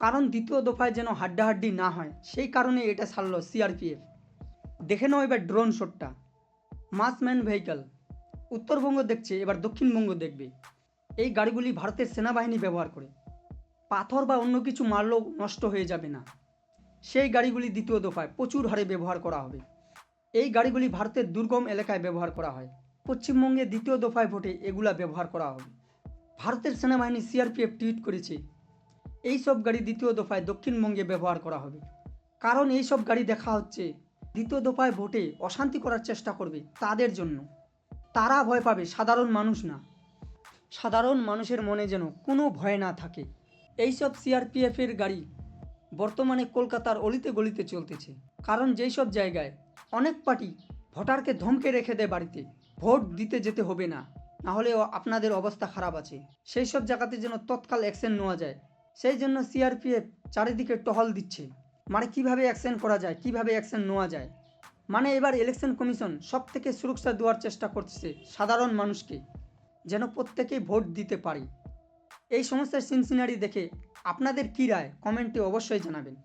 কারণ দ্বিতীয় দফায় যেন হাড্ডাহাড্ডি না হয় সেই কারণে এটা ছাড়ল সিআরপিএফ। দেখে নাও এবার ড্রোন শটটা। মাস ম্যান ভেহিক্যাল। উত্তরবঙ্গ দেখছে, এবার দক্ষিণবঙ্গ দেখবে। এই গাড়িগুলি ভারতের সেনাবাহিনী ব্যবহার করে। পাথর বা অন্য কিছু মারলেও নষ্ট হয়ে যাবে না, সেই গাড়িগুলি দ্বিতীয় দফায় প্রচুর হারে ব্যবহার করা হবে। এই গাড়িগুলি ভারতের দুর্গম এলাকায় ব্যবহার করা হয়। পশ্চিমবঙ্গে দ্বিতীয় দফায় ভোটে এগুলা ব্যবহার করা হবে। ভারতের সেনাবাহিনী সিআরপিএফ টুইট করেছে, এই সব গাড়ি দ্বিতীয় দফায় দক্ষিণবঙ্গে ব্যবহার করা হবে। কারণ এই সব গাড়ি দেখা হচ্ছে দ্বিতীয় দফায় ভোটে অশান্তি করার চেষ্টা করবে তাদের জন্য। তারা ভয় পাবে, সাধারণ মানুষ না। সাধারণ মানুষের মনে যেন কোনো ভয় না থাকে। এইসব সিআরপিএফের গাড়ি বর্তমানে কলকাতার অলিতে গলিতে চলতেছে। কারণ যেই সব জায়গায় অনেক পার্টি ভোটারকে ধমকে রেখে দেয় বাড়িতে, ভোট দিতে যেতে হবে না, নাহলে আপনাদের অবস্থা খারাপ আছে, সেই সব জায়গাতে যেন তৎকাল অ্যাকশন নেওয়া যায়। সেই জন্য সিআরপিএফ চারিদিকে টহল দিচ্ছে, মানে কিভাবে অ্যাকশন করা যায়, কিভাবে অ্যাকশন নেওয়া যায়। মানে এবার ইলেকশন কমিশন সব থেকে সুরক্ষা দেওয়ার চেষ্টা করছে সাধারণ মানুষকে, যেন প্রত্যেকেই ভোট দিতে পারে। এই সমস্যার সিনসিনারি দেখে আপনাদের কী রায় কমেন্টে অবশ্যই জানাবেন।